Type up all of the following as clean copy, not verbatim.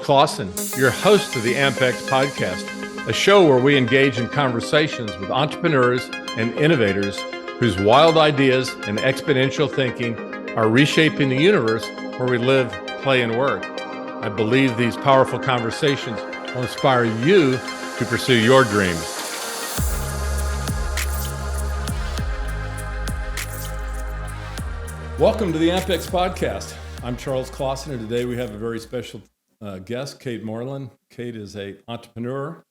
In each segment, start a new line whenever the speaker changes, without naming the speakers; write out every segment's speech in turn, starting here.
Clausen, your host of the AMPx Podcast, a show where we engage in conversations with entrepreneurs and innovators whose wild ideas and exponential thinking are reshaping the universe where we live, play, and work. I believe these powerful conversations will inspire you to pursue your dreams. Welcome to the AMPx Podcast. I'm Charles Clausen, and today we have a very special guest, Kate Moreland. Kate is an entrepreneur,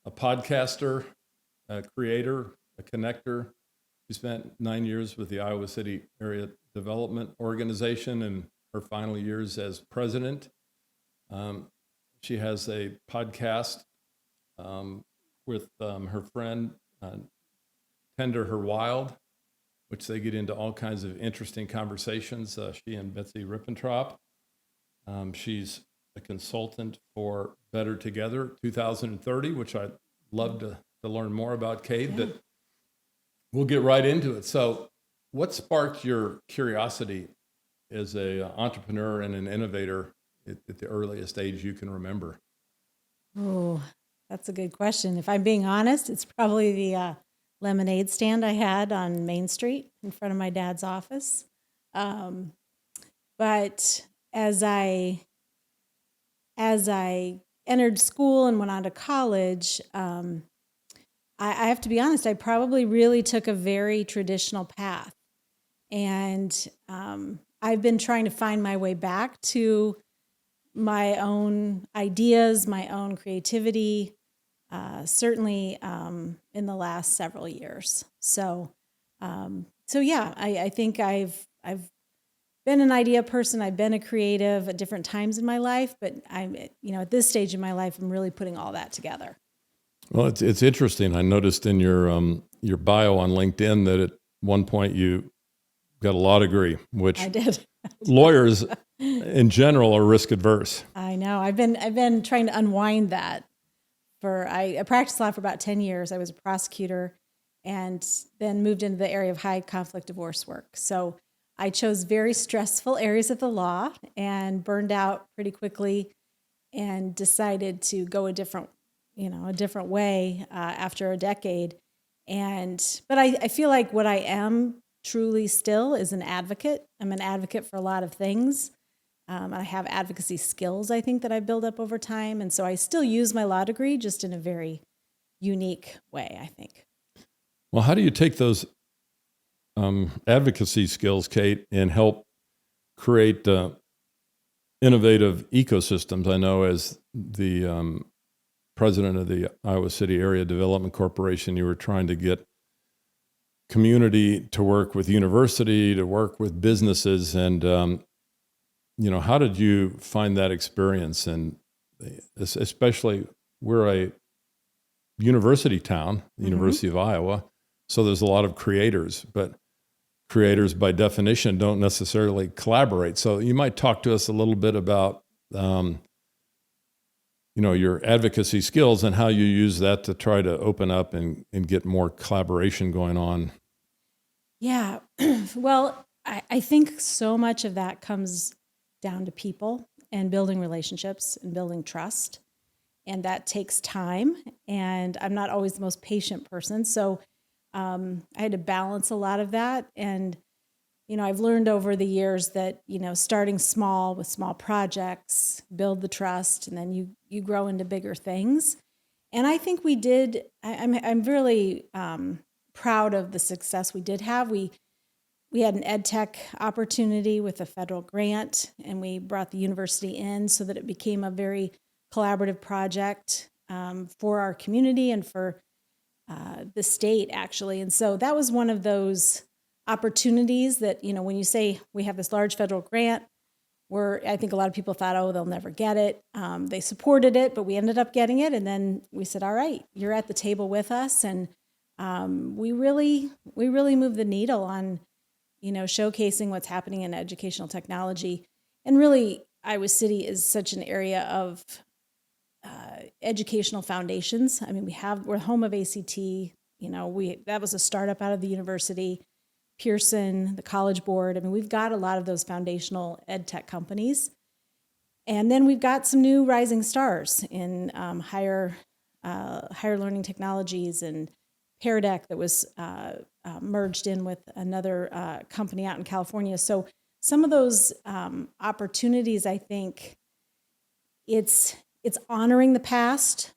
a podcaster, a creator, a connector. She spent 9 years with the Iowa City Area Development Organization and her final years as president. She has a podcast with her friend, TendHER Wild, which they get into all kinds of interesting conversations, she and Betsy Rippentrop. She's a consultant for Better Together 2030, which I'd love to learn more about, Kate, but we'll get right into it. So what sparked your curiosity as an entrepreneur and an innovator at the earliest age you can remember?
Oh, that's a good question. If I'm being honest, it's probably the lemonade stand I had on Main Street in front of my dad's office. But as I entered school and went on to college, I have to be honest, I probably really took a very traditional path. And I've been trying to find my way back to my own ideas, my own creativity, certainly in the last several years. So yeah, I think I've been an idea person. I've been a creative at different times in my life, but I'm, at this stage in my life, I'm really putting all that together.
Well, it's interesting. I noticed in your bio on LinkedIn that at one point you got a law degree, which
I did.
Lawyers in general are risk adverse.
I know. I've been trying to unwind that. I practiced law for about 10 years. I was a prosecutor and then moved into the area of high conflict divorce work. So I chose very stressful areas of the law and burned out pretty quickly and decided to go a different way after a decade. But I feel like what I am truly still is an advocate. I'm an advocate for a lot of things. I have advocacy skills, I think, that I built up over time. And so I still use my law degree, just in a very unique way, I think.
Well, how do you take those advocacy skills, Kate, and help create innovative ecosystems? I know as the president of the Iowa City Area Development Corporation, you were trying to get community to work with university, to work with businesses, and how did you find that experience? And especially, we're a university town, the University of Iowa, so there's a lot of creators, but creators by definition don't necessarily collaborate. So you might talk to us a little bit about your advocacy skills and how you use that to try to open up and get more collaboration going on.
Yeah, well, I think so much of that comes down to people and building relationships and building trust. And that takes time. And I'm not always the most patient person. So I had to balance a lot of that. And, I've learned over the years that, starting small with small projects, build the trust, and then you grow into bigger things. And I think we did. I'm really proud of the success we did have. We had an ed tech opportunity with a federal grant, and we brought the university in so that it became a very collaborative project for our community and for the state, actually. And so that was one of those opportunities that, when you say we have this large federal grant, I think a lot of people thought, oh, they'll never get it. They supported it, but we ended up getting it. And then we said, all right, you're at the table with us. And we really moved the needle on, showcasing what's happening in educational technology. And really, Iowa City is such an area of educational foundations. I mean, we're home of ACT. That was a startup out of the university. Pearson, the College Board. I mean, we've got a lot of those foundational ed tech companies. And then we've got some new rising stars in higher learning technologies, and Paradeck that was merged in with another company out in California. So some of those opportunities, I think it's honoring the past,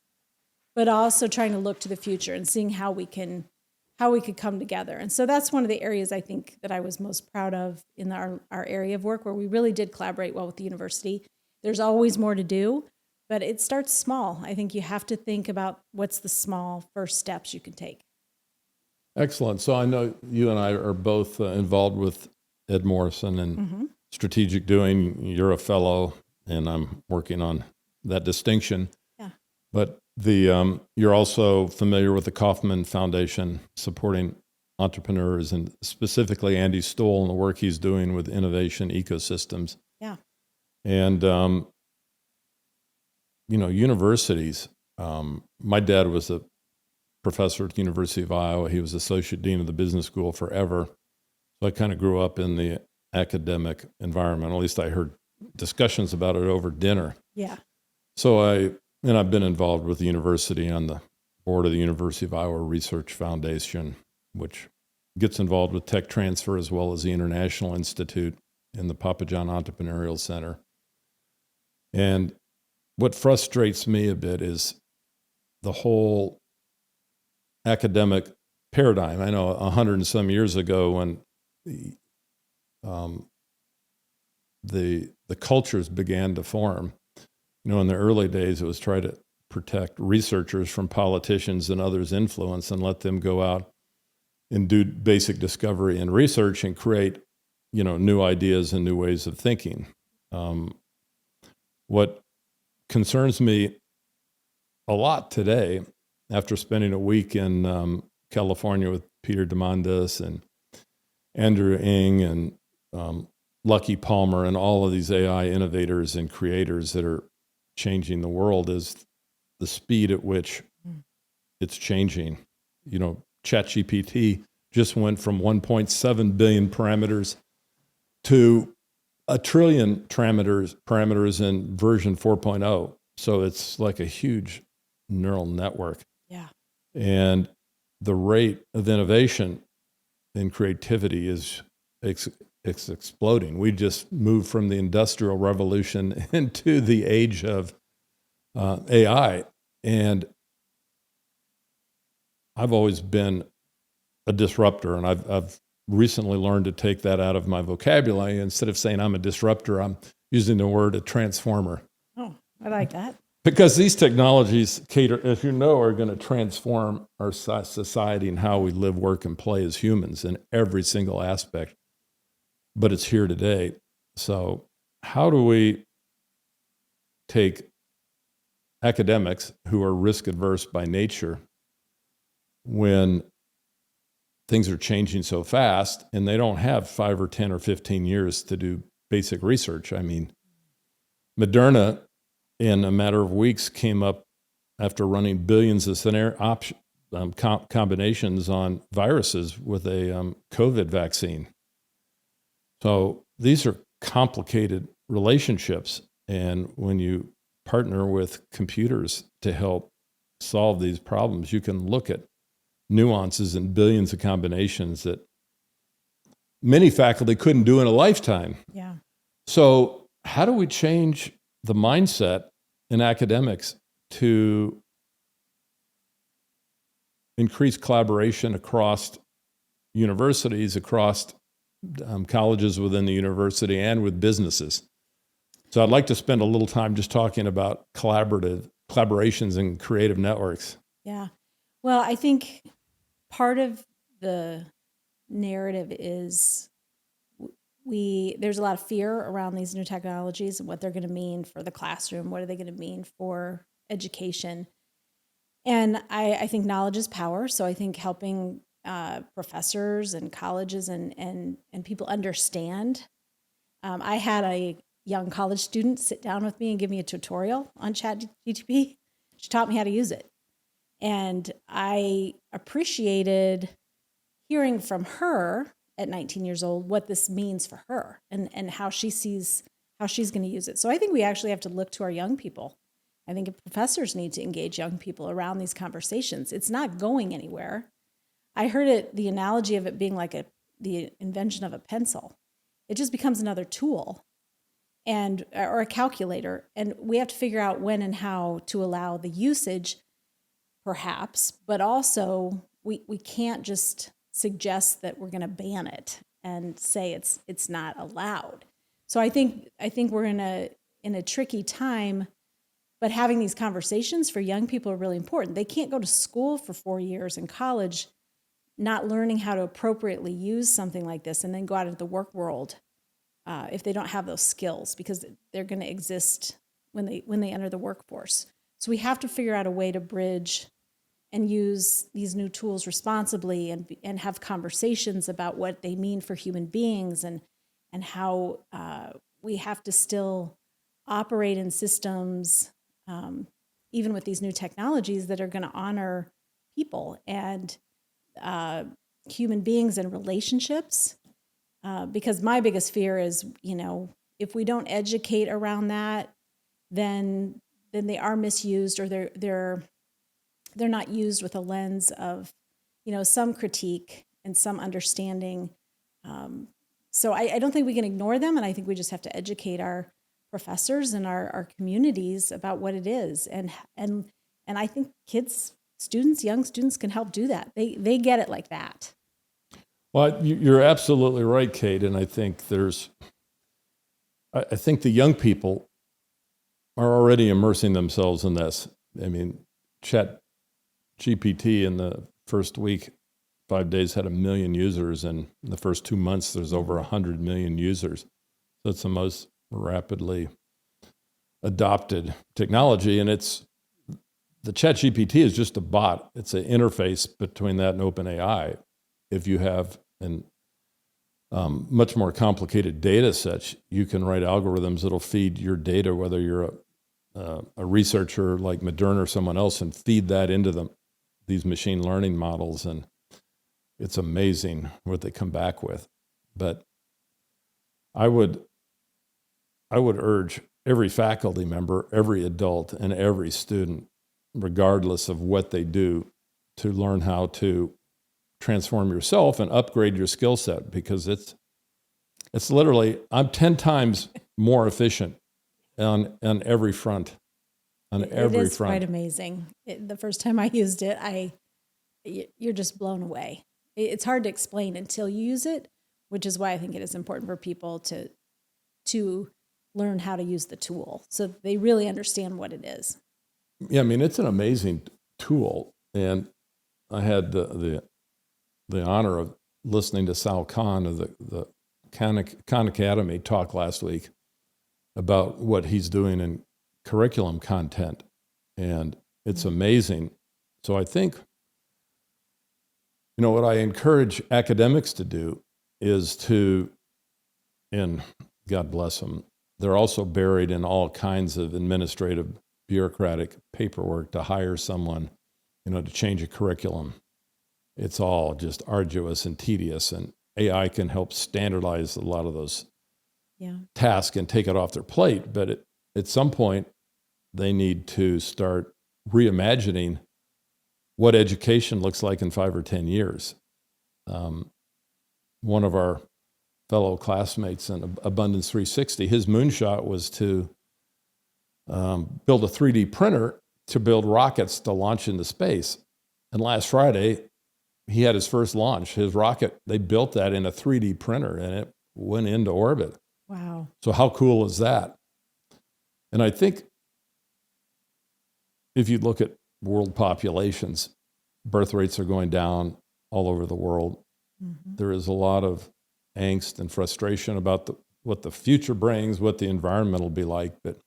but also trying to look to the future and seeing how we could come together. And so that's one of the areas I think that I was most proud of in our area of work, where we really did collaborate well with the university. There's always more to do, but it starts small. I think you have to think about what's the small first steps you can take.
Excellent. So I know you and I are both involved with Ed Morrison and strategic doing. You're a fellow, and I'm working on that distinction.
Yeah.
But you're also familiar with the Kauffman Foundation, supporting entrepreneurs, and specifically Andy Stoll and the work he's doing with innovation ecosystems.
Yeah.
And, universities, my dad was a professor at the University of Iowa. He was associate dean of the business school forever. So I kind of grew up in the academic environment. At least I heard discussions about it over dinner.
Yeah.
So I've been involved with the university on the board of the University of Iowa Research Foundation, which gets involved with tech transfer, as well as the International Institute and the Papa John Entrepreneurial Center. And what frustrates me a bit is the whole academic paradigm. I know 100 and some years ago, when the cultures began to form, in the early days, it was try to protect researchers from politicians and others' influence, and let them go out and do basic discovery and research and create, new ideas and new ways of thinking. What concerns me a lot today, after spending a week in California with Peter Diamandis and Andrew Ng and Lucky Palmer and all of these AI innovators and creators that are changing the world, is the speed at which it's changing. ChatGPT just went from 1.7 billion parameters to 1 trillion parameters in version 4.0. So it's like a huge neural network.
Yeah.
And the rate of innovation and creativity is it's exploding. We just moved from the Industrial Revolution into the age of AI. And I've always been a disruptor, and I've recently learned to take that out of my vocabulary. Instead of saying I'm a disruptor, I'm using the word a transformer.
Oh, I like that.
Because these technologies, Kate, as you know, are going to transform our society and how we live, work, and play as humans in every single aspect. But it's here today. So how do we take academics who are risk adverse by nature, when things are changing so fast and they don't have 5 or 10 or 15 years to do basic research? I mean, Moderna, in a matter of weeks, came up after running billions of combinations on viruses with a COVID vaccine. So these are complicated relationships. And when you partner with computers to help solve these problems, you can look at nuances and billions of combinations that many faculty couldn't do in a lifetime.
Yeah.
So how do we change the mindset in academics to increase collaboration across universities, across colleges within the university, and with businesses? So I'd like to spend a little time just talking about collaborations and creative networks.
Yeah. Well, I think part of the narrative is there's a lot of fear around these new technologies and what they're going to mean for the classroom. What are they going to mean for education? And I think knowledge is power. So I think helping professors and colleges and people understand. I had a young college student sit down with me and give me a tutorial on ChatGPT. She taught me how to use it. And I appreciated hearing from her at 19 years old what this means for her and how she sees she's going to use it. So I think we actually have to look to our young people. I think professors need to engage young people around these conversations. It's not going anywhere. I heard the analogy of it being like the invention of a pencil. It just becomes another tool or a calculator. And we have to figure out when and how to allow the usage, perhaps, but also we can't just suggest that we're going to ban it and say it's not allowed. So I think we're in a tricky time, but having these conversations for young people are really important. They can't go to school for 4 years in college not learning how to appropriately use something like this and then go out into the work world if they don't have those skills, because they're going to exist when they enter the workforce. So we have to figure out a way to bridge and use these new tools responsibly and have conversations about what they mean for human beings and how we have to still operate in systems, even with these new technologies, that are going to honor people and human beings and relationships. Because my biggest fear is, if we don't educate around that, then they are misused, or they're not used with a lens of, some critique and some understanding. So I don't think we can ignore them, and I think we just have to educate our professors and our communities about what it is. And I think young students can help do that. They get it like that.
Well, you're absolutely right, Kate. And I think I think the young people are already immersing themselves in this. I mean, Chat GPT in the first week, 5 days, had 1 million users. And in the first 2 months, there's over 100 million users. So it's the most rapidly adopted technology. And the Chat GPT is just a bot. It's an interface between that and OpenAI. If you have much more complicated data sets, you can write algorithms that'll feed your data, whether you're a researcher like Moderna or someone else, and feed that into these machine learning models. And it's amazing what they come back with. But I would urge every faculty member, every adult, and every student, regardless of what they do, to learn how to transform yourself and upgrade your skill set, because it's literally, I'm 10 times more efficient on every front. It is
quite amazing. The first time I used it, you're just blown away. It's hard to explain until you use it, which is why I think it is important for people to learn how to use the tool so they really understand what it is.
Yeah, I mean, it's an amazing tool. And I had the honor of listening to Sal Khan of the Khan Academy talk last week about what he's doing in curriculum content. And it's amazing. So I think, what I encourage academics to do is and God bless them, they're also buried in all kinds of administrative, bureaucratic paperwork to hire someone, to change a curriculum. It's all just arduous and tedious, and AI can help standardize a lot of those tasks and take it off their plate. But at some point, they need to start reimagining what education looks like in 5 or 10 years. One of our fellow classmates in Abundance 360, his moonshot was to build a 3D printer to build rockets to launch into space. And last Friday, he had his first launch. His rocket, they built that in a 3D printer, and it went into orbit.
Wow.
So how cool is that? And I think if you look at world populations, birth rates are going down all over the world. Mm-hmm. There is a lot of angst and frustration about what the future brings, what the environment will be like. But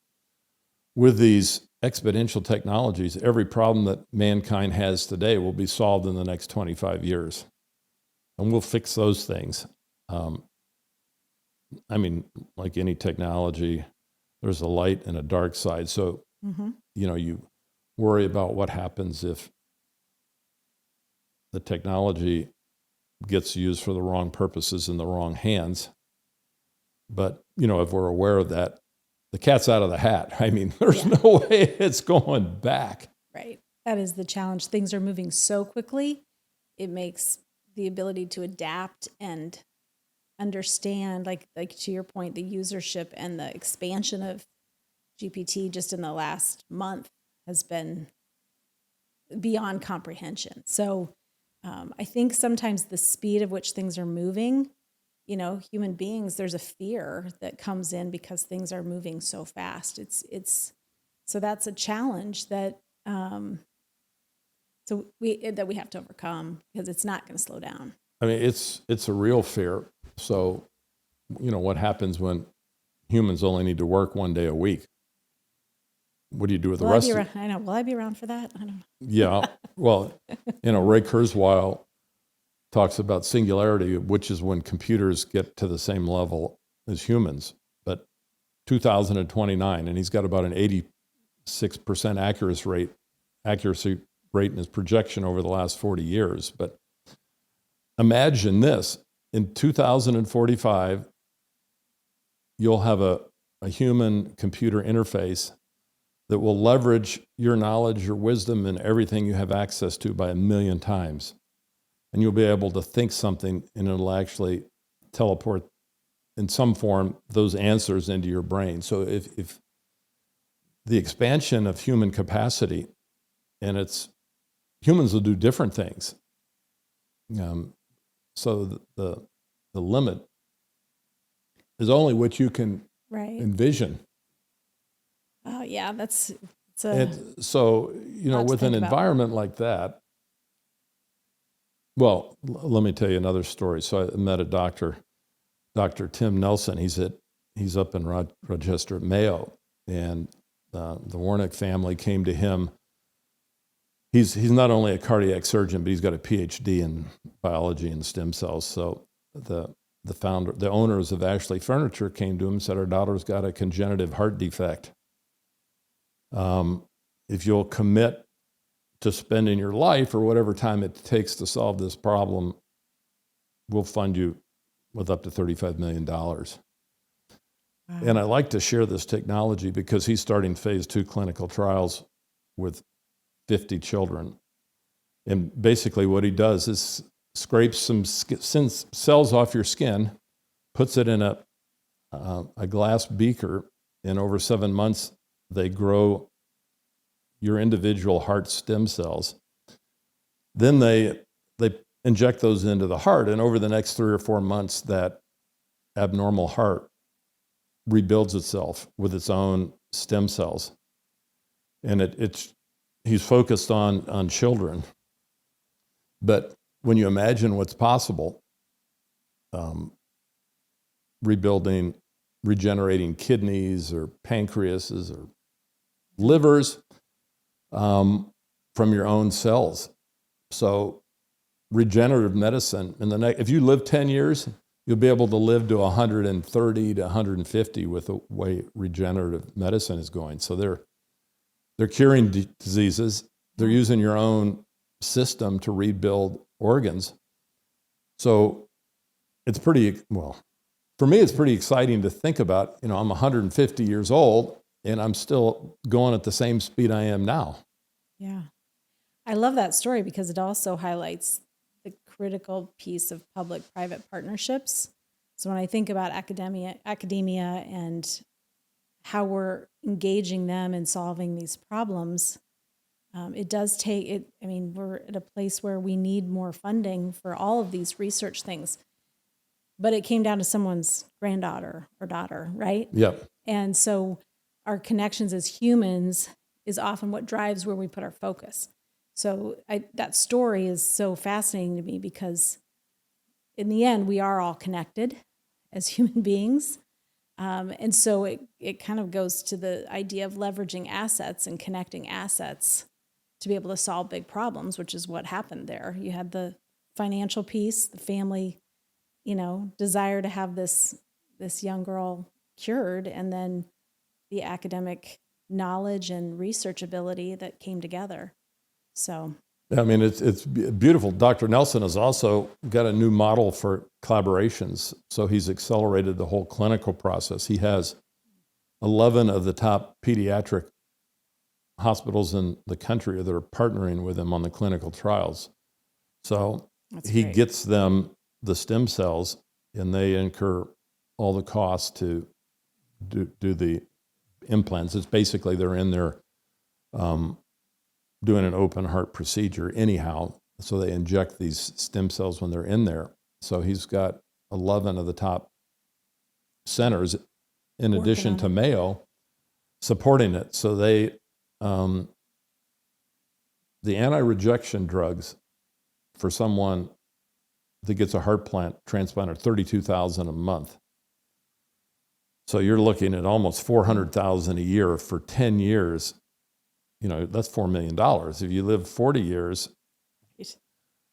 with these exponential technologies, every problem that mankind has today will be solved in the next 25 years. And we'll fix those things. Like any technology, there's a light and a dark side. So, you worry about what happens if the technology gets used for the wrong purposes in the wrong hands. But if we're aware of that, the cat's out of the hat. I mean, there's no way it's going back.
Right. That is the challenge. Things are moving so quickly. It makes the ability to adapt and understand, like to your point, the usership and the expansion of GPT just in the last month has been beyond comprehension. So I think sometimes the speed of which things are moving, human beings, there's a fear that comes in because things are moving so fast. So that's a challenge that we have to overcome because it's not going to slow down.
I mean, it's a real fear. So, what happens when humans only need to work 1 day a week? What do you do with the rest of it?
I know. Will I be around for that? I don't know.
Yeah. Well, Ray Kurzweil talks about singularity, which is when computers get to the same level as humans. But 2029, and he's got about an 86% accuracy rate in his projection over the last 40 years. But imagine this. In 2045, you'll have a human-computer interface that will leverage your knowledge, your wisdom, and everything you have access to by 1 million times. And you'll be able to think something, and it'll actually teleport in some form those answers into your brain. So if the expansion of human capacity, and humans will do different things. So the limit is only what you can envision.
Oh yeah,
so with an environment like that. Well, let me tell you another story. So I met a doctor, Dr. Tim Nelson. He's up in Rochester at Mayo, and the Warnick family came to him. He's not only a cardiac surgeon, but he's got a PhD in biology and stem cells. So the owners of Ashley Furniture came to him and said, our daughter's got a congenital heart defect. If you'll commit to spending your life or whatever time it takes to solve this problem, we'll fund you with up to $35 million. Wow. And I like to share this technology because he's starting phase 2 clinical trials with 50 children. And basically what he does is scrapes some cells off your skin, puts it in a glass beaker, and over 7 months, they grow your individual heart stem cells. Then they inject those into the heart, and over the next 3 or 4 months, that abnormal heart rebuilds itself with its own stem cells. And he's focused on children. But when you imagine what's possible, regenerating kidneys or pancreases or livers from your own cells. So regenerative medicine, if you live 10 years, you'll be able to live to 130 to 150 with the way regenerative medicine is going. So they're curing diseases. They're using your own system to rebuild organs. So for me, it's pretty exciting to think about. I'm 150 years old, and I'm still going at the same speed I am now.
Yeah. I love that story because it also highlights the critical piece of public-private partnerships. So when I think about academia and how we're engaging them in solving these problems, it does take it. I mean, we're at a place where we need more funding for all of these research things. But it came down to someone's granddaughter or daughter, right?
Yep.
And so our connections as humans is often what drives where we put our focus. So that story is so fascinating to me because in the end, we are all connected as human beings. And so it kind of goes to the idea of leveraging assets and connecting assets to be able to solve big problems, which is what happened there. You had the financial piece, the family, desire to have this young girl cured, and then the academic knowledge and research ability that came together. So
I mean, it's beautiful. Dr. Nelson has also got a new model for collaborations. So he's accelerated the whole clinical process. He has 11 of the top pediatric hospitals in the country that are partnering with him on the clinical trials. So he gets them the stem cells, and they incur all the costs to do the implants. It's basically they're in there doing an open heart procedure anyhow. So they inject these stem cells when they're in there. So he's got 11 of the top centers, in addition to Mayo, supporting it. So they, the anti-rejection drugs for someone that gets a heart transplant are $32,000 a month. So you're looking at almost $400,000 a year for 10 years. You know, that's $4 million. If you live 40 years,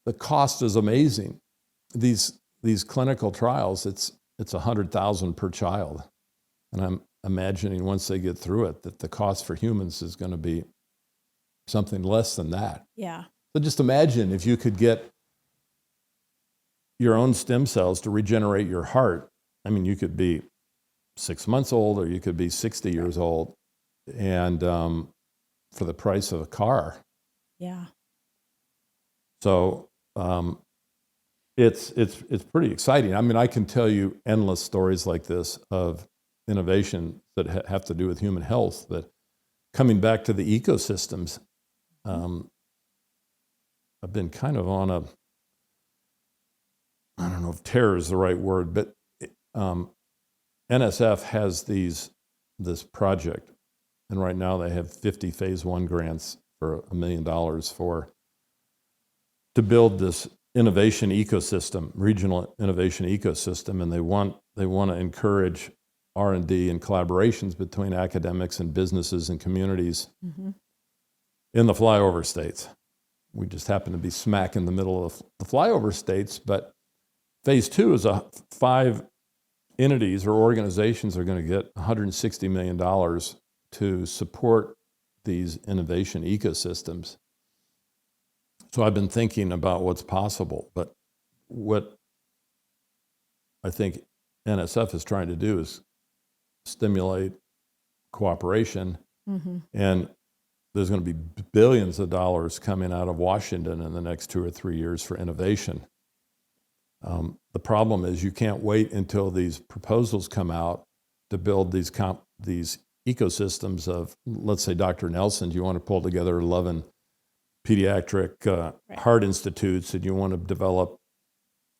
the cost is amazing. These clinical trials, it's $100,000 per child. And I'm imagining once they get through it, that the cost for humans is going to be something less than that.
Yeah.
So just imagine if you could get your own stem cells to regenerate your heart. I mean, you could be 6 months old, or you could be 60 years old, and for the price of a car.
Yeah.
So it's pretty exciting. I mean, I can tell you endless stories like this of innovation that have to do with human health. But coming back to the ecosystems, I've been kind of on a, I don't know if terror is the right word, but NSF has this project, and right now they have 50 phase 1 grants for $1 million to build this innovation ecosystem, regional innovation ecosystem, and they want to encourage R&D and collaborations between academics and businesses and communities in the flyover states. We just happen to be smack in the middle of the flyover states, but phase 2 is 5 entities or organizations are going to get $160 million to support these innovation ecosystems. So I've been thinking about what's possible, but what I think NSF is trying to do is stimulate cooperation, and there's going to be billions of dollars coming out of Washington in the next 2 or 3 years for innovation. The problem is you can't wait until these proposals come out to build these ecosystems of, let's say, Dr. Nelson, you want to pull together 11 pediatric heart institutes, and you want to develop,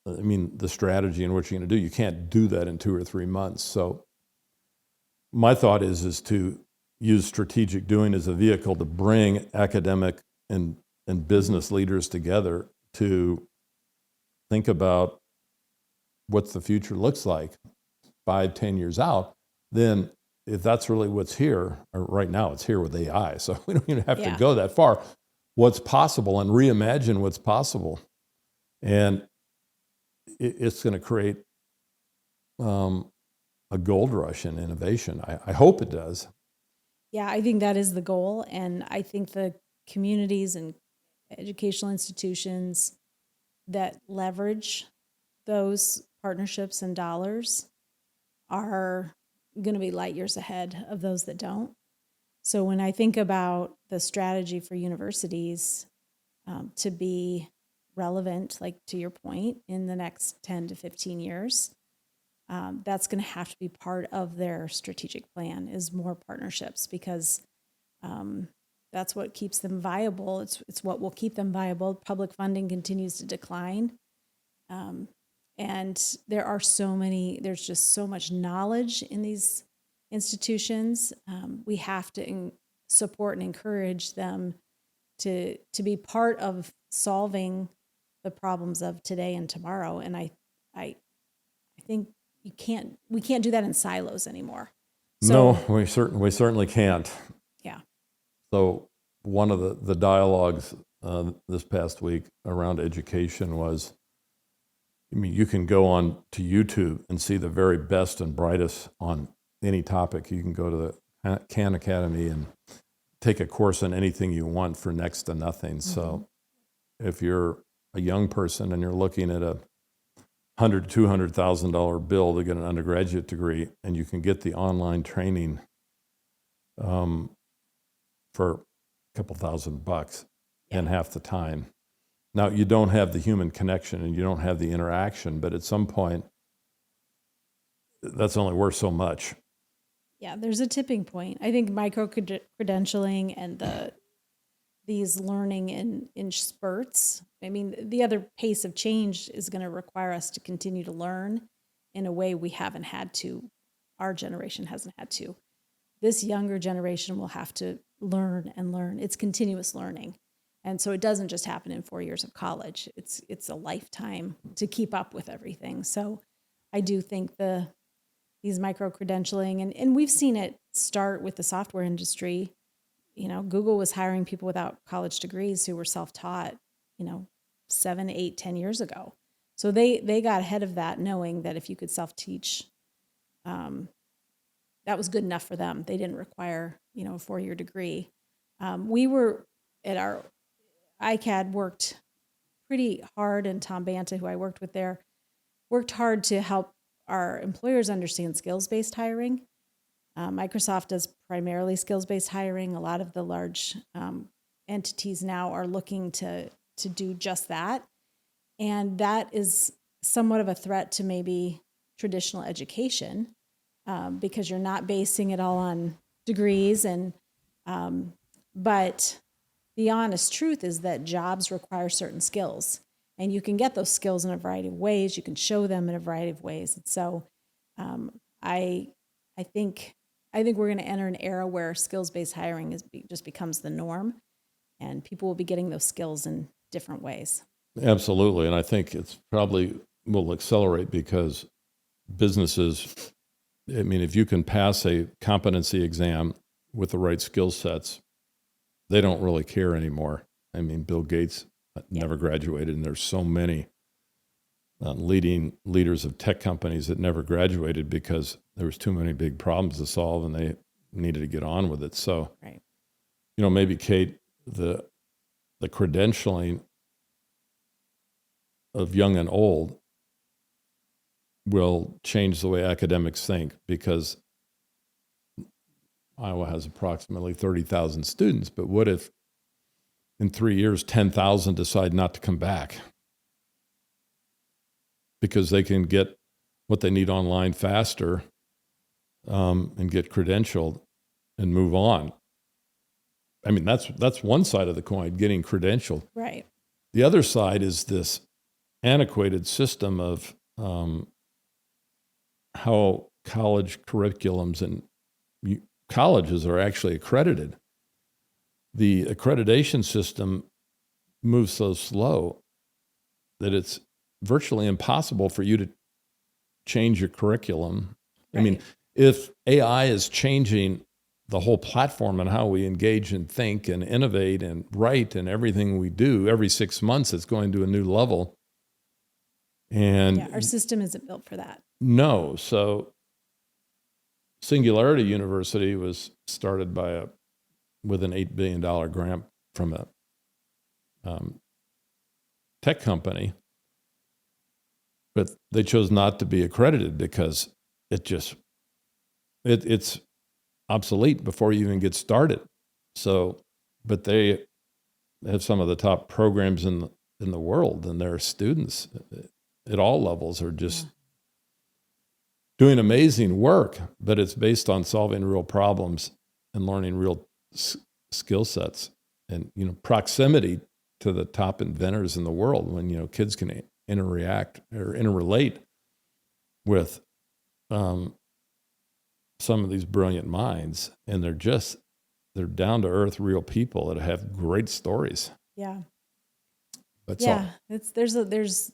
the strategy in what you're going to do. You can't do that in 2 or 3 months. So my thought is to use strategic doing as a vehicle to bring academic and business leaders together to think about what the future looks like 5-10 years out. Then if that's really what's here, or right now it's here with AI, so we don't even have to go that far. What's possible, and reimagine what's possible. And it's going to create a gold rush in innovation. I hope it does.
Yeah, I think that is the goal. And I think the communities and educational institutions that leverage those partnerships and dollars are going to be light years ahead of those that don't. So when I think about the strategy for universities to be relevant, like to your point, in the next 10 to 15 years, that's going to have to be part of their strategic plan, is more partnerships, because that's what keeps them viable. It's what will keep them viable. Public funding continues to decline. And there's just so much knowledge in these institutions. We have to support and encourage them to be part of solving the problems of today and tomorrow. And I think we can't do that in silos anymore. So,
no, we certainly can't.
Yeah.
So one of the dialogues this past week around education was, you can go on to YouTube and see the very best and brightest on any topic. You can go to the Khan Academy and take a course on anything you want for next to nothing. So if you're a young person and you're looking at a $100,000 to $200,000 bill to get an undergraduate degree, and you can get the online training for a couple $1,000 in half the time. Now, you don't have the human connection and you don't have the interaction, but at some point, that's only worth so much.
Yeah, there's a tipping point. I think micro-credentialing and these learning in spurts, I mean, the other pace of change is going to require us to continue to learn in a way we haven't had to, our generation hasn't had to. This younger generation will have to learn and learn. It's continuous learning. And so it doesn't just happen in 4 years of college. It's a lifetime to keep up with everything. So I do think these micro-credentialing, and we've seen it start with the software industry. Google was hiring people without college degrees who were self-taught, 7, 8, 10 years ago. So they got ahead of that, knowing that if you could self-teach, that was good enough for them. They didn't require, a 4-year degree. We were at our ICAD worked pretty hard, and Tom Banta, who I worked with there, worked hard to help our employers understand skills-based hiring. Microsoft does primarily skills-based hiring. A lot of the large entities now are looking to do just that. And that is somewhat of a threat to maybe traditional education because you're not basing it all on degrees. But the honest truth is that jobs require certain skills. And you can get those skills in a variety of ways. You can show them in a variety of ways. And so I think we're going to enter an era where skills-based hiring just becomes the norm, and people will be getting those skills in different ways.
Absolutely. And I think it's probably will accelerate because businesses, if you can pass a competency exam with the right skill sets, they don't really care anymore. Bill Gates never graduated, and there's so many leaders of tech companies that never graduated because there was too many big problems to solve and they needed to get on with it. So,
right.
Maybe Kate, the credentialing of young and old will change the way academics think, because Iowa has approximately 30,000 students, but what if in 3 years, 10,000 decide not to come back because they can get what they need online faster and get credentialed and move on? That's one side of the coin, getting credentialed.
Right.
The other side is this antiquated system of how college curriculums and colleges are actually accredited. The accreditation system moves so slow that it's virtually impossible for you to change your curriculum.
Right.
If AI is changing the whole platform and how we engage and think and innovate and write and everything we do, every 6 months it's going to a new level. And
our system isn't built for that.
No. So Singularity University was started with an $8 billion grant from a tech company, but they chose not to be accredited because it's obsolete before you even get started. So, but they have some of the top programs in the world, and their students at all levels are just doing amazing work, but it's based on solving real problems and learning real skill sets and, proximity to the top inventors in the world. When, kids can interrelate with some of these brilliant minds, and they're down to earth, real people that have great stories.
Yeah.
But
there's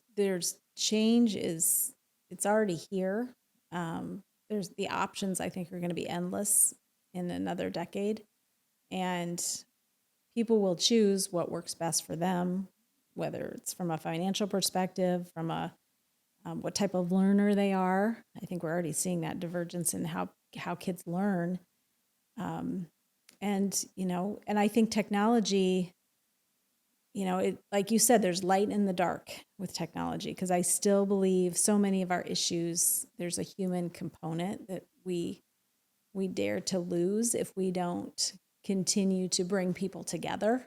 change it's already here. There's the options, I think, are going to be endless in another decade, and people will choose what works best for them, whether it's from a financial perspective, from what type of learner they are. I think we're already seeing that divergence in how kids learn. And I think technology like you said, there's light in the dark with technology, because I still believe so many of our issues, there's a human component that we dare to lose if we don't continue to bring people together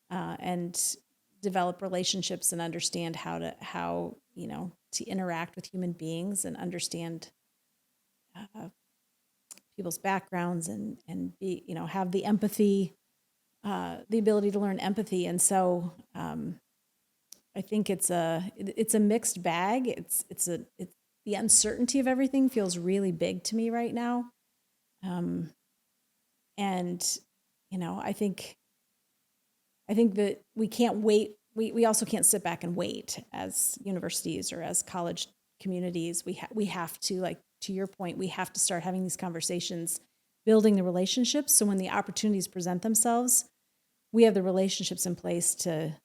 and develop relationships and understand how to interact with human beings and understand people's backgrounds and be, have the empathy, the ability to learn empathy. And so I think it's a mixed bag. It's the uncertainty of everything feels really big to me right now. And, I think that we can't wait. We also can't sit back and wait as universities or as college communities. We have to, like, to your point, we have to start having these conversations, building the relationships. So when the opportunities present themselves, we have the relationships in place to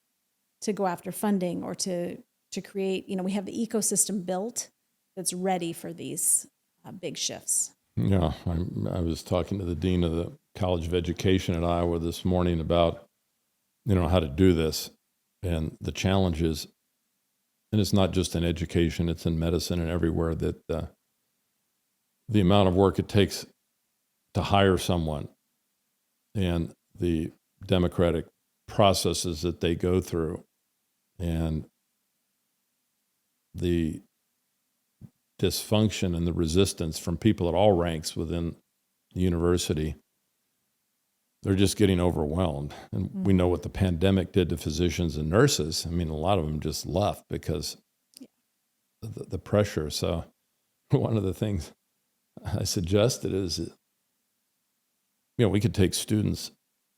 go after funding or to create, we have the ecosystem built that's ready for these big shifts.
Yeah, I was talking to the dean of the College of Education at Iowa this morning about, how to do this and the challenges. And it's not just in education, it's in medicine and everywhere, that the amount of work it takes to hire someone and the democratic processes that they go through and the dysfunction and the resistance from people at all ranks within the university, they're just getting overwhelmed. And we know what the pandemic did to physicians and nurses. I mean, a lot of them just left because the pressure. So one of the things I suggested is, we could take students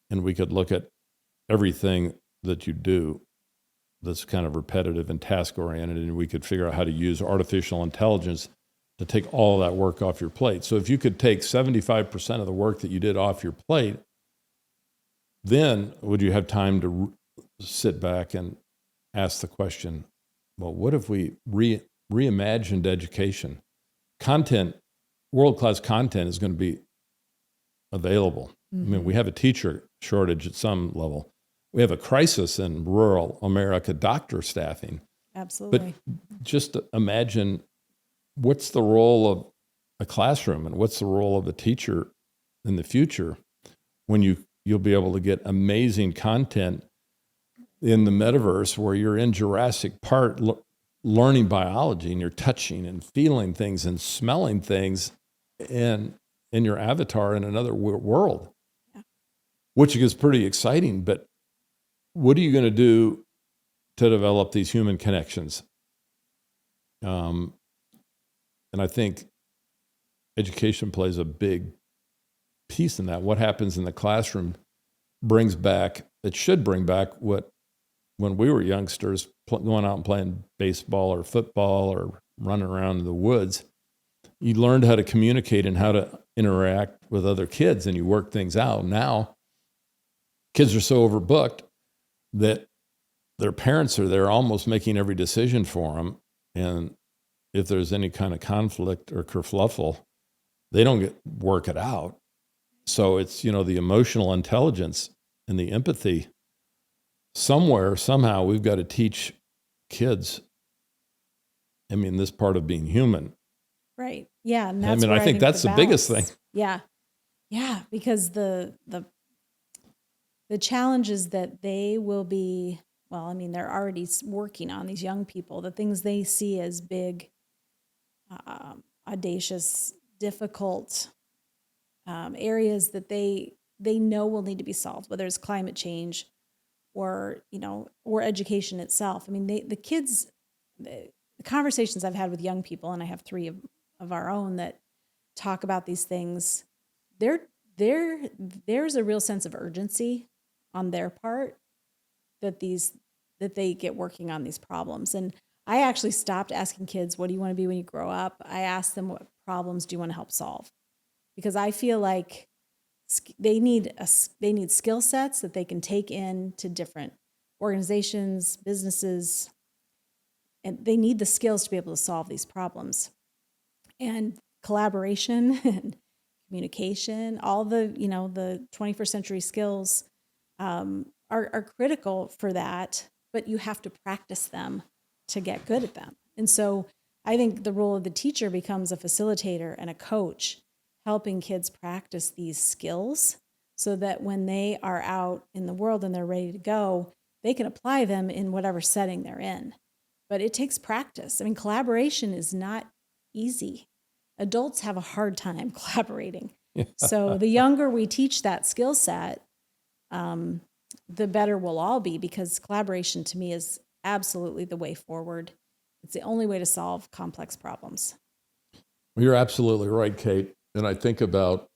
and we could look at everything that you do that's kind of repetitive and task-oriented, and we could figure out how to use artificial intelligence to take all that work off your plate. So if you could take 75% of the work that you did off your plate, then would you have time to sit back and ask the question, well, what if we reimagined education? Content, world-class content is going to be available. Mm-hmm. I mean, we have a teacher shortage at some level. We have a crisis in rural America, doctor staffing.
Absolutely.
But just imagine what's the role of a classroom and what's the role of a teacher in the future when you'll be able to get amazing content in the metaverse where you're in Jurassic Park learning biology and you're touching and feeling things and smelling things in your avatar in another world, which is pretty exciting. But what are you going to do to develop these human connections? And I think education plays a big piece in that. What happens in the classroom should bring back what, when we were youngsters, going out and playing baseball or football or running around in the woods, you learned how to communicate and how to interact with other kids, and you work things out. Now, kids are so overbooked that their parents are there almost making every decision for them. And if there's any kind of conflict or kerfluffle, they don't work it out. So it's, the emotional intelligence and the empathy. Somewhere, somehow, we've got to teach kids, this part of being human.
Right. Yeah. And that's
I think that's the biggest thing.
Yeah. Yeah. Because the challenge is that they will be, they're already working on these young people, the things they see as big, audacious, difficult areas that they know will need to be solved, whether it's climate change or education itself. The kids, the conversations I've had with young people, and I have 3 of our own that talk about these things, there's a real sense of urgency on their part that they get working on these problems. And I actually stopped asking kids, what do you want to be when you grow up? I asked them, what problems do you want to help solve? Because I feel like they need skill sets that they can take into different organizations, businesses, and they need the skills to be able to solve these problems. And collaboration and communication, all the 21st century skills are critical for that, but you have to practice them to get good at them. And so I think the role of the teacher becomes a facilitator and a coach, helping kids practice these skills so that when they are out in the world and they're ready to go, they can apply them in whatever setting they're in. But it takes practice. I mean, collaboration is not easy. Adults have a hard time collaborating. So the younger we teach that skill set, the better we'll all be, because collaboration to me is absolutely the way forward. It's the only way to solve complex problems.
Well, you're absolutely right, Kate. And I think about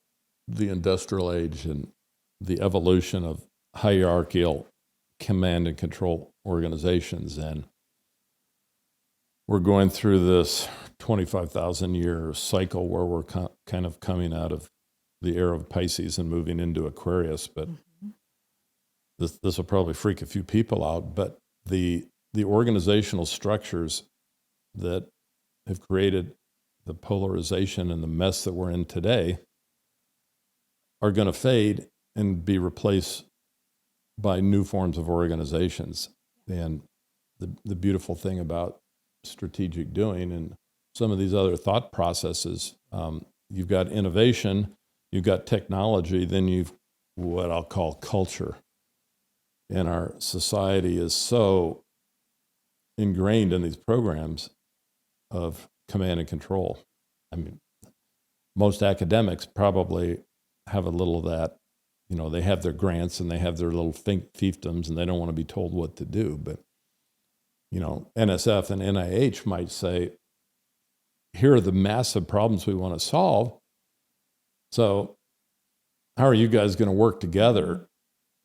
the industrial age and the evolution of hierarchical command and control organizations. And we're going through this 25,000 year cycle where we're kind of coming out of the era of Pisces and moving into Aquarius. But this will probably freak a few people out. But the organizational structures that have created the polarization and the mess that we're in today are going to fade and be replaced by new forms of organizations. And the beautiful thing about strategic doing and some of these other thought processes, you've got innovation, you've got technology, then you've what I'll call culture. And our society is so ingrained in these programs of command and control. I mean, most academics probably have a little of that. You know, they have their grants and they have their little fiefdoms and they don't want to be told what to do. But, you know, NSF and NIH might say, here are the massive problems we want to solve. So how are you guys going to work together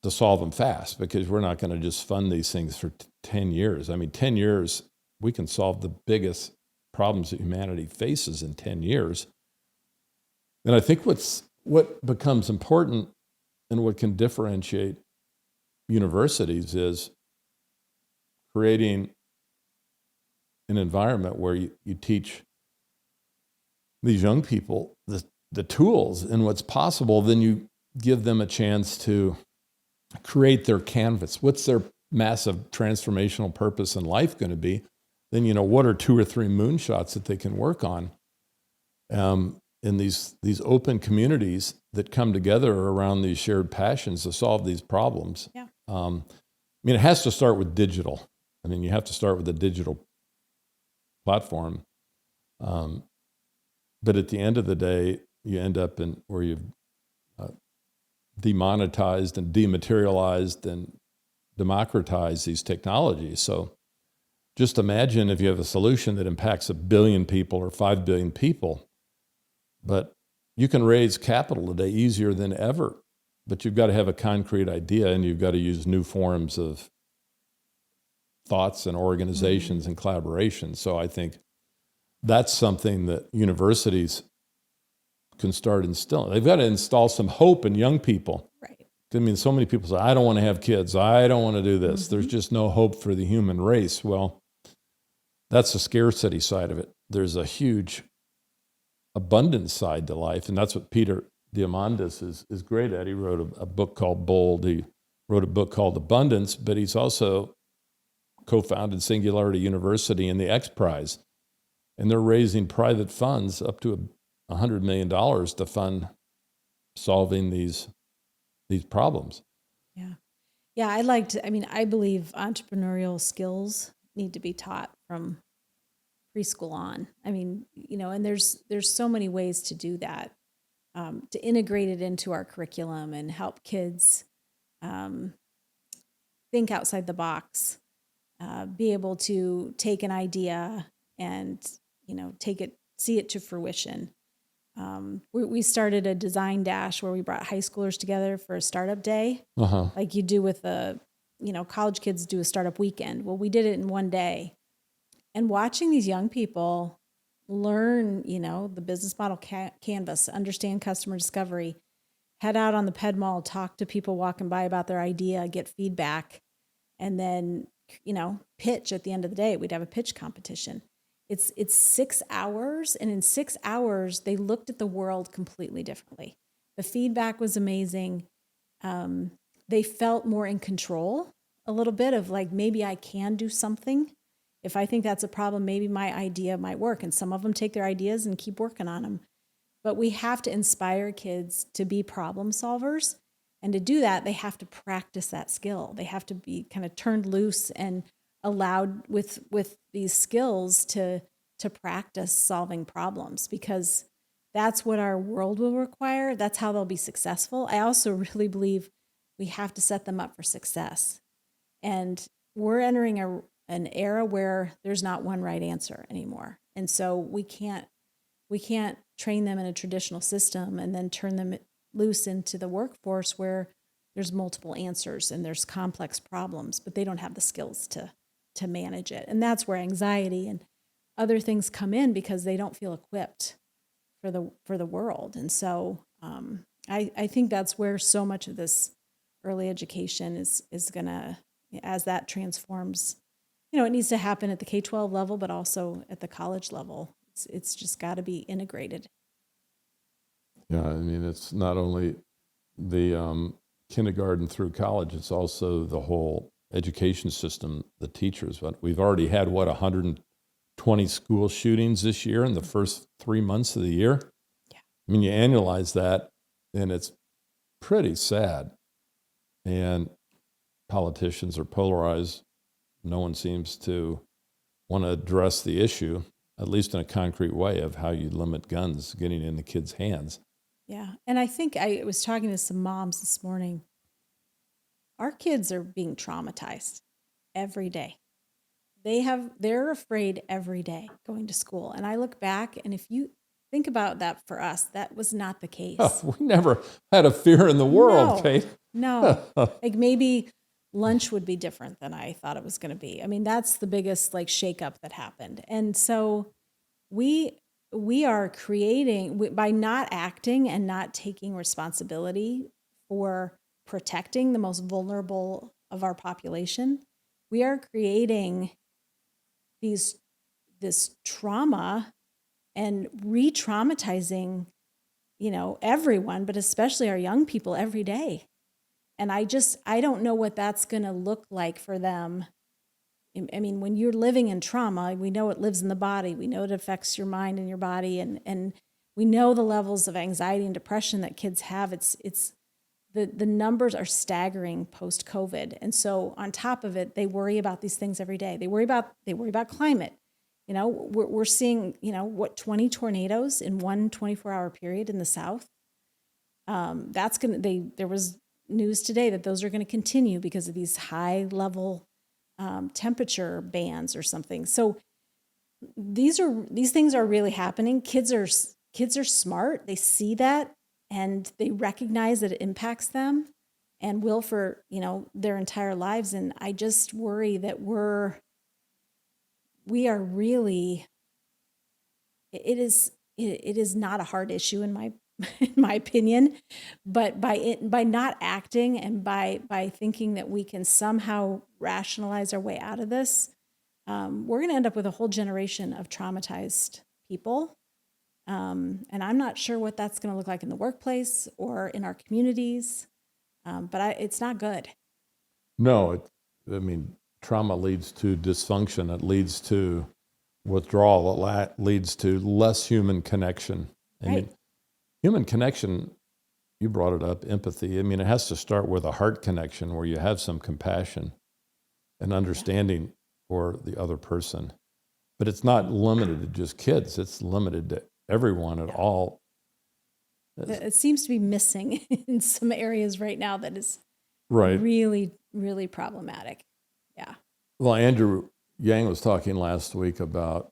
to solve them fast? Because we're not going to just fund these things for 10 years. I mean, 10 years, we can solve the biggest problems that humanity faces in 10 years. And I think what becomes important and what can differentiate universities is creating an environment where you teach these young people the tools and what's possible. Then you give them a chance to create their canvas. What's their massive transformational purpose in life going to be? Then, you know, what are 2 or 3 moonshots that they can work on in these open communities that come together around these shared passions to solve these problems?
Yeah.
I mean, it has to start with digital. I mean, you have to start with a digital platform. But at the end of the day, you end up in where you've demonetized and dematerialized and democratized these technologies. So just imagine if you have a solution that impacts 1 billion people or 5 billion people, but you can raise capital today easier than ever, but you've got to have a concrete idea and you've got to use new forms of thoughts and organizations and collaboration. So I think that's something that universities can start instilling. They've got to install some hope in young people.
Right.
I mean, so many people say, I don't want to have kids. I don't want to do this. There's just no hope for the human race. Well, that's the scarcity side of it. There's a huge abundance side to life. And that's what Peter Diamandis is great at. He wrote a book called Bold. He wrote a book called Abundance, but he's also co-founded Singularity University and the X Prize. And they're raising private funds up to $100 million to fund solving these problems.
Yeah. Yeah, I believe entrepreneurial skills need to be taught from preschool on. I mean, you know, and there's so many ways to do that, to integrate it into our curriculum and help kids think outside the box, be able to take an idea and, you know, see it to fruition. We started a design dash where we brought high schoolers together for a startup day, like you do with college kids do a startup weekend. Well, we did it in one day. And watching these young people learn, you know, the business model canvas, understand customer discovery, head out on the Ped Mall, talk to people walking by about their idea, get feedback, and then, you know, pitch at the end of the day. We'd have a pitch competition. It's 6 hours, and in 6 hours, they looked at the world completely differently. The feedback was amazing. they felt more in control a little bit of like, maybe I can do something. If I think that's a problem, maybe my idea might work. And some of them take their ideas and keep working on them. But we have to inspire kids to be problem solvers. And to do that, they have to practice that skill. They have to be kind of turned loose and allowed with these skills to practice solving problems, because that's what our world will require. That's how they'll be successful. I also really believe we have to set them up for success. And we're entering an era where there's not one right answer anymore. And so we can't train them in a traditional system and then turn them loose into the workforce where there's multiple answers and there's complex problems, but they don't have the skills to manage it. And that's where anxiety and other things come in, because they don't feel equipped for the world. And so I think that's where so much of this early education is gonna, as that transforms, it needs to happen at the K-12 level, but also at the college level. It's just got to be integrated.
Yeah, I mean, it's not only the kindergarten through college, it's also the whole education system, the teachers. But we've already had, 120 school shootings this year in the first 3 months of the year?
Yeah.
I mean, you annualize that, and it's pretty sad. And politicians are polarized. No one seems to want to address the issue, at least in a concrete way, of how you limit guns getting in the kids' hands.
Yeah. And I think I was talking to some moms this morning. Our kids are being traumatized every day. They're afraid every day going to school. And I look back, and if you think about that, for us, that was not the case.
Oh, we never had a fear in the world,
No,
Kate.
No. Like maybe lunch would be different than I thought it was going to be. I mean, that's the biggest shakeup that happened. And so we are creating, by not acting and not taking responsibility for protecting the most vulnerable of our population, we are creating this trauma and re-traumatizing, everyone, but especially our young people every day. And I don't know what that's going to look like for them. I mean, when you're living in trauma, we know it lives in the body. We know it affects your mind and your body. And we know the levels of anxiety and depression that kids have. The numbers are staggering post-COVID. And so on top of it, they worry about these things every day. They worry about climate. We're seeing, 20 tornadoes in one 24-hour period in the South. There was news today that those are going to continue because of these high level temperature bands or something. So these things are really happening. Kids are smart. They see that and they recognize that it impacts them and will for, their entire lives. And I just worry that we are really, it is not a hard issue in my opinion, but by not acting and by thinking that we can somehow rationalize our way out of this, we're going to end up with a whole generation of traumatized people. And I'm not sure what that's going to look like in the workplace or in our communities, but it's not good.
No, trauma leads to dysfunction. It leads to withdrawal. It leads to less human connection.
Right.
Human connection, you brought it up, empathy. It has to start with a heart connection where you have some compassion and understanding for the other person. But it's not limited to just kids. It's limited to everyone at all.
It seems to be missing in some areas right now that is
right.
really, really problematic. Yeah.
Well, Andrew Yang was talking last week about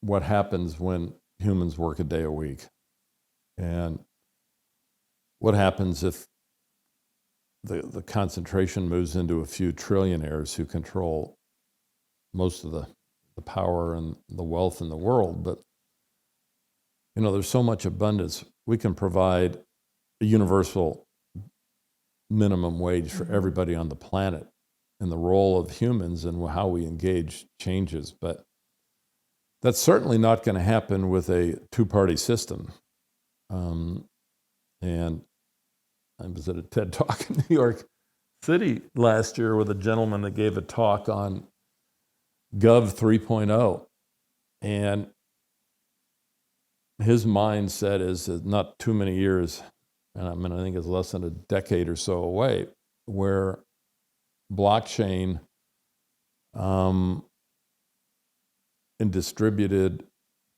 what happens when humans work a day a week. And what happens if the concentration moves into a few trillionaires who control most of the power and the wealth in the world? But, there's so much abundance. We can provide a universal minimum wage for everybody on the planet, and the role of humans and how we engage changes. But that's certainly not going to happen with a two-party system. And I was at a TED Talk in New York city last year with a gentleman that gave a talk on Gov 3.0, and his mindset is not too many years, and I think it's less than a decade or so away, where blockchain and distributed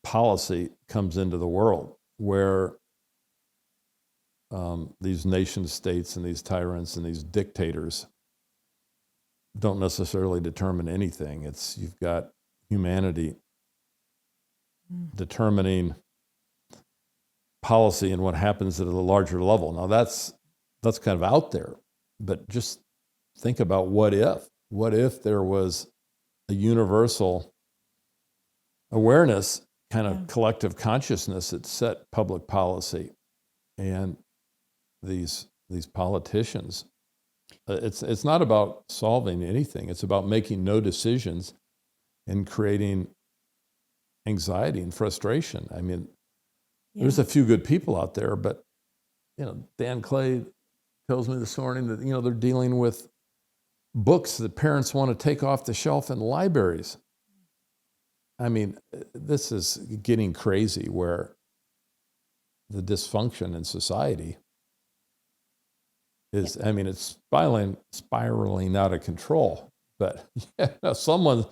policy comes into the world, where these nation states and these tyrants and these dictators don't necessarily determine anything. You've got humanity determining policy and what happens at a larger level. Now that's kind of out there, but just think about what if there was a universal awareness, kind of collective consciousness that set public policy, and these politicians. It's not about solving anything. It's about making no decisions and creating anxiety and frustration. I mean, there's a few good people out there, but Dan Clay tells me this morning that they're dealing with books that parents want to take off the shelf in libraries. I mean, this is getting crazy, where the dysfunction in society is, it's spiraling out of control. But someone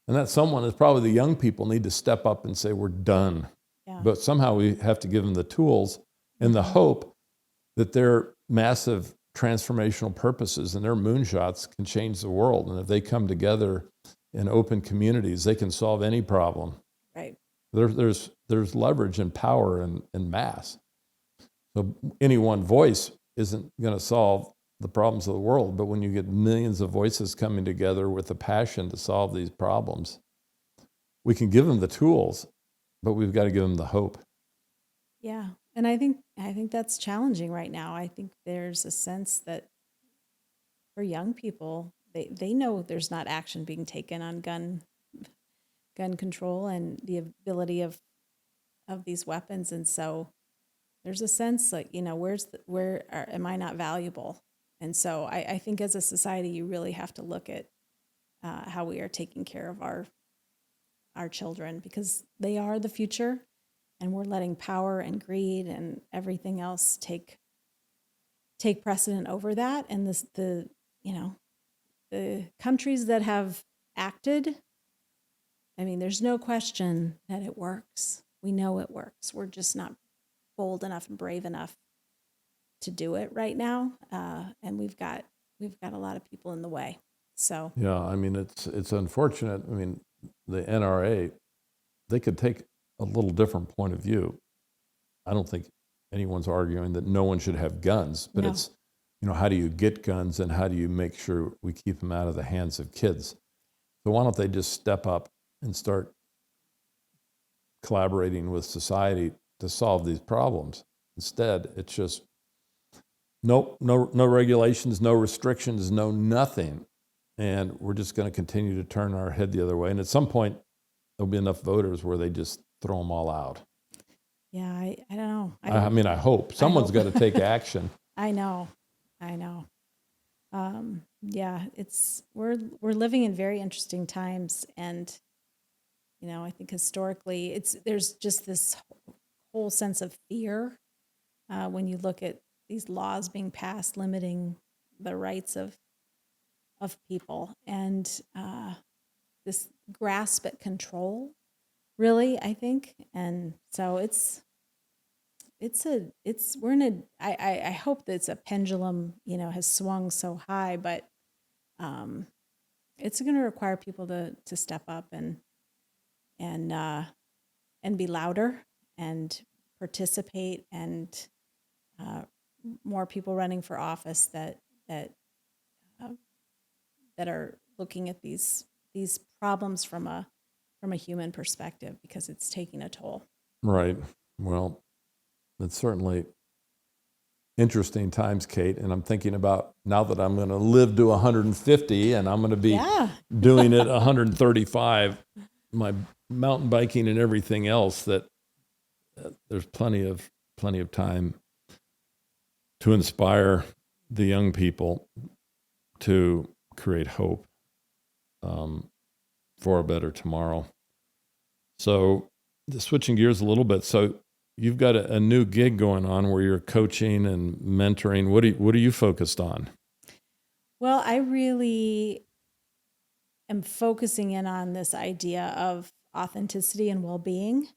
is probably the young people need to step up and say, we're done. Yeah. But somehow we have to give them the tools and the hope that their massive transformational purposes and their moonshots can change the world. And if they come together in open communities, they can solve any problem.
Right.
There's leverage and power in mass. So any one voice isn't going to solve the problems of the world, but when you get millions of voices coming together with a passion to solve these problems, we can give them the tools, but we've got to give them the hope.
Yeah, and I think that's challenging right now. I think there's a sense that for young people, they know there's not action being taken on gun control and the ability of these weapons, and so there's a sense like, am I not valuable? And so I think as a society, you really have to look at how we are taking care of our children, because they are the future, and we're letting power and greed and everything else take precedent over that. And the countries that have acted, there's no question that it works. We know it works. We're just not bold enough and brave enough to do it right now, and we've got a lot of people in the way. So yeah, it's unfortunate. The NRA, they could take a little different point of view. I don't think anyone's arguing that no one should have guns, but it's how do you get guns and how do you make sure we keep them out of the hands of kids? So why don't they just step up and start collaborating with society to solve these problems? Instead, it's just no regulations, no restrictions, no nothing. And we're just going to continue to turn our head the other way. And at some point, there'll be enough voters where they just throw them all out. Yeah, I don't know.
I hope. Someone's got to take action.
I know. Yeah, we're living in very interesting times. And, I think historically, there's just this whole sense of fear when you look at these laws being passed limiting the rights of people, and this grasp at control, really, I think. And so I hope that it's a pendulum, has swung so high, but it's going to require people to step up and be louder and participate, and more people running for office that are looking at these problems from a human perspective, because it's taking a toll. Right.
Well, it's certainly interesting times, Kate, and I'm thinking about now that I'm going to live to 150 and I'm going to be doing it 135, my mountain biking and everything else, that there's plenty of time to inspire the young people. to create hope for a better tomorrow. So switching gears a little bit. So you've got a new gig going on where you're coaching and mentoring. What are you focused on?
Well, I really am focusing in on this idea of authenticity and well-being.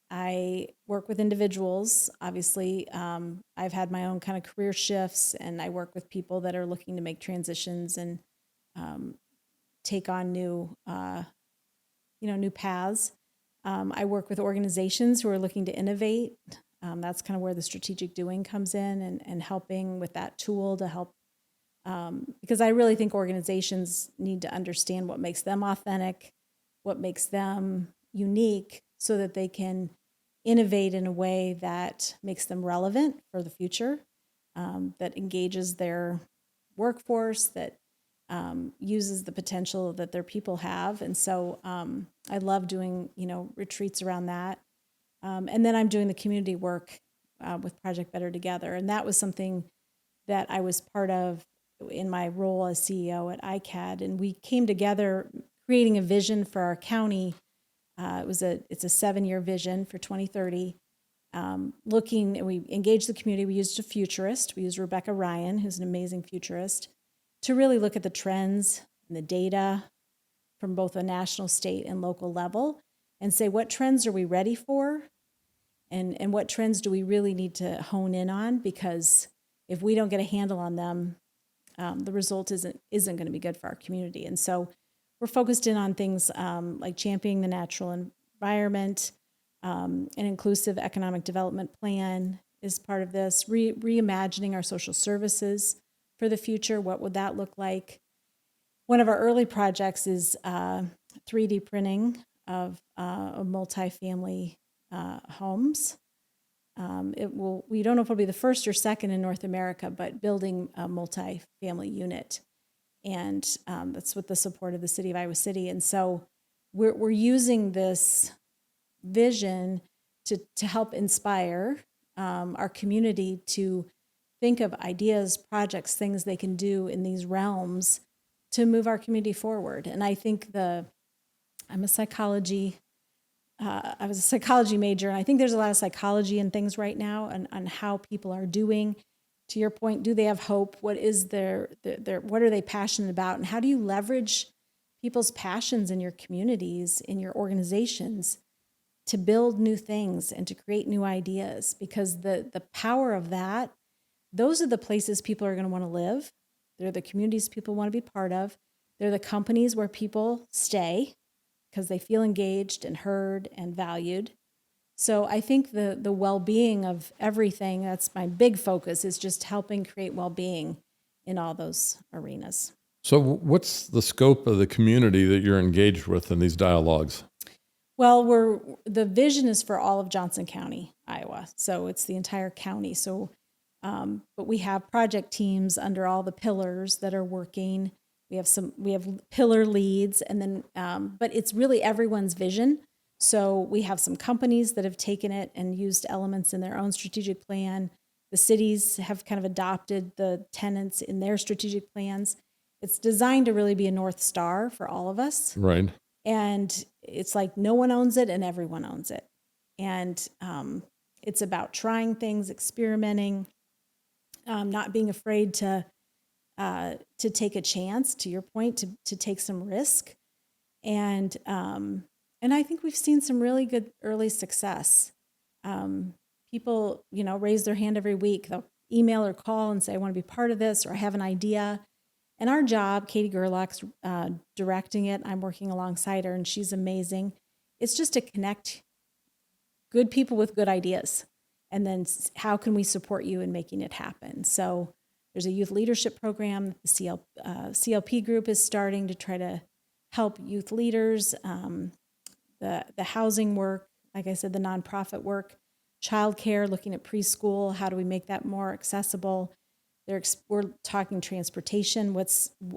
I work with individuals. Obviously, I've had my own kind of career shifts, and I work with people that are looking to make transitions and take on new paths. I work with organizations who are looking to innovate. That's kind of where the strategic doing comes in, and helping with that tool to help. Because I really think organizations need to understand what makes them authentic, what makes them unique, so that they can innovate in a way that makes them relevant for the future, that engages their workforce, that uses the potential that their people have. And so I love doing, retreats around that. And then I'm doing the community work with Project Better Together. And that was something that I was part of in my role as CEO at ICAD. And we came together creating a vision for our county. It's a 7-year vision for 2030. And we engaged the community. We used a futurist. We used Rebecca Ryan, who's an amazing futurist, to really look at the trends and the data from both a national, state, and local level, and say, what trends are we ready for? And what trends do we really need to hone in on? Because if we don't get a handle on them, the result isn't going to be good for our community. And so we're focused in on things like championing the natural environment. An inclusive economic development plan is part of this. Reimagining our social services for the future. What would that look like? One of our early projects is 3D printing of multifamily homes. We don't know if it'll be the first or second in North America, but building a multifamily unit. And that's with the support of the city of Iowa City. And so we're using this vision to help inspire our community to think of ideas, projects, things they can do in these realms to move our community forward. And I think I was a psychology major, and I think there's a lot of psychology in things right now on how people are doing. To your point, do they have hope? What is what are they passionate about? And how do you leverage people's passions in your communities, in your organizations, to build new things and to create new ideas? Because the power of that, those are the places people are going to want to live. They're the communities people want to be part of. They're the companies where people stay because they feel engaged and heard and valued. So I think the well-being of everything, that's my big focus, is just helping create well-being in all those arenas.
So what's the scope of the community that you're engaged with in these dialogues?
Well, the vision is for all of Johnson County, Iowa. So it's the entire county. So, but we have project teams under all the pillars that are working. We have pillar leads, and then, but it's really everyone's vision. So we have some companies that have taken it and used elements in their own strategic plan. The cities have kind of adopted the tenets in their strategic plans. It's designed to really be a North Star for all of us.
Right.
And it's like no one owns it and everyone owns it. And it's about trying things, experimenting, not being afraid to take a chance, to your point, to take some risk. And I think we've seen some really good early success. People, raise their hand every week. They'll email or call and say, I want to be part of this, or I have an idea. And our job, Katie Gerlach's directing it. I'm working alongside her, and she's amazing. It's just to connect good people with good ideas. And then how can we support you in making it happen? So there's a youth leadership program that the CLP group is starting to try to help youth leaders. The housing work, like I said, the nonprofit work, childcare, looking at preschool, how do we make that more accessible? We're talking transportation.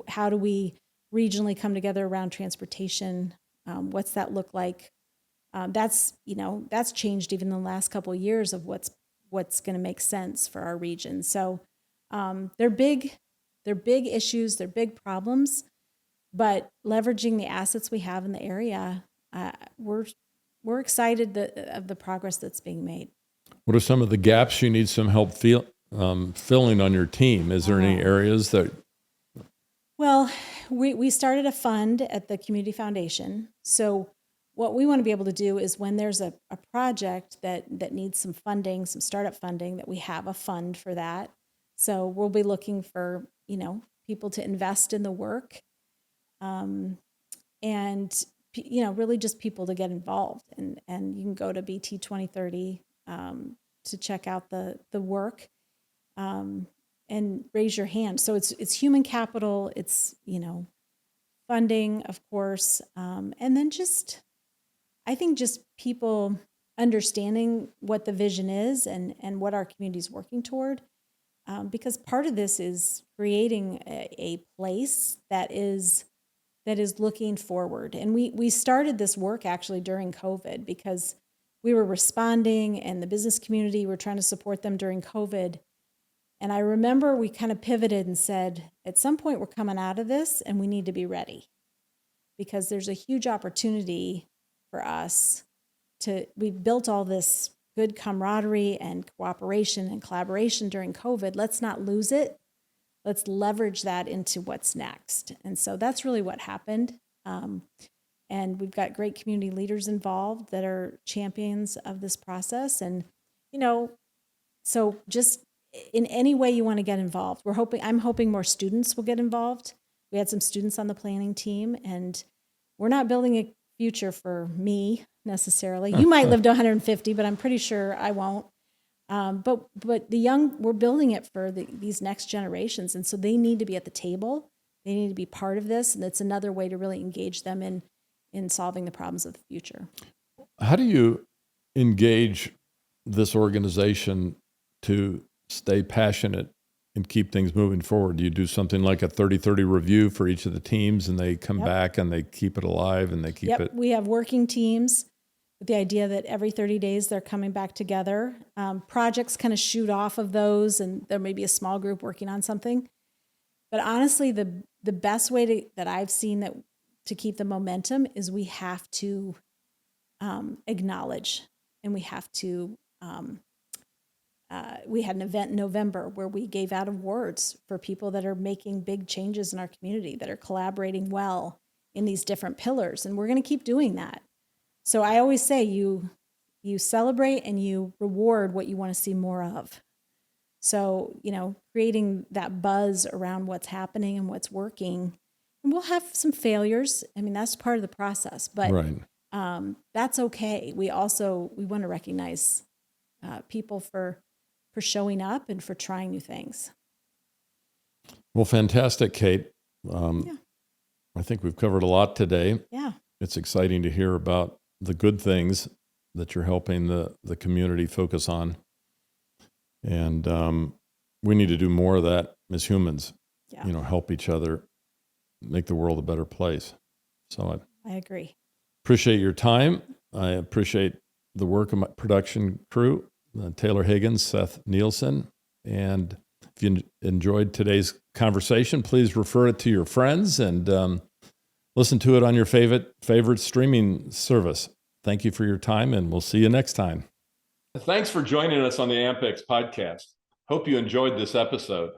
How do we regionally come together around transportation? What's that look like? That's changed even in the last couple of years of what's going to make sense for our region. So they're big they're big issues, they're big problems, but leveraging the assets we have in the area, we're excited of the progress that's being made.
What are some of the gaps you need some help filling on your team? Is there any areas that?
Well, we started a fund at the Community Foundation. So what we want to be able to do is when there's a project that needs some funding, some startup funding, that we have a fund for that. So we'll be looking for, people to invest in the work, and, really just people to get involved. And you can go to BT 2030 to check out the work. And raise your hand. So it's human capital, it's, funding, of course. And then I think just people understanding what the vision is and what our community is working toward. Because part of this is creating a place that is looking forward. And we started this work actually during COVID because we were responding and the business community were trying to support them during COVID. And I remember we kind of pivoted and said, at some point we're coming out of this and we need to be ready because there's a huge opportunity for us we've built all this good camaraderie and cooperation and collaboration during COVID. Let's not lose it. Let's leverage that into what's next. And so that's really what happened. And we've got great community leaders involved that are champions of this process. And, so just in any way you want to get involved, I'm hoping more students will get involved. We had some students on the planning team, and we're not building a future for me necessarily. You might live to 150, but I'm pretty sure I won't. But we're building it for these next generations. And so they need to be at the table. They need to be part of this. And it's another way to really engage them in solving the problems of the future.
How do you engage this organization to stay passionate and keep things moving forward? Do you do something like a 30-30 review for each of the teams and they come back and they keep it alive and they keep it?
We have working teams with the idea that every 30 days they're coming back together. Projects kind of shoot off of those and there may be a small group working on something. But honestly, the best way that I've seen to keep the momentum is we have to acknowledge, and we have to we had an event in November where we gave out awards for people that are making big changes in our community, that are collaborating well in these different pillars. And we're going to keep doing that. So I always say you celebrate and you reward what you want to see more of. So, creating that buzz around what's happening and what's working. And we'll have some failures. I mean, that's part of the process, but right. That's okay. We want to recognize people for showing up and for trying new things.
Well, fantastic, Kate. I think we've covered a lot today.
Yeah.
It's exciting to hear about the good things that you're helping the community focus on. And we need to do more of that as humans, help each other, make the world a better place. So
I agree.
Appreciate your time. I appreciate the work of my production crew, Taylor Higgins, Seth Nielsen. And if you enjoyed today's conversation, please refer it to your friends and listen to it on your favorite streaming service. Thank you for your time, and we'll see you next time. Thanks for joining us on the AMPx Podcast. Hope you enjoyed this episode.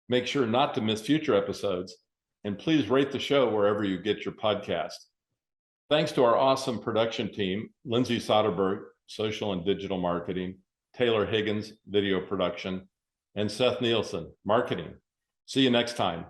Make sure not to miss future episodes, and please rate the show wherever you get your podcast. Thanks to our awesome production team, Lindsay Soderberg, social and digital marketing, Taylor Higgins, video production, and Seth Nielsen, marketing. See you next time.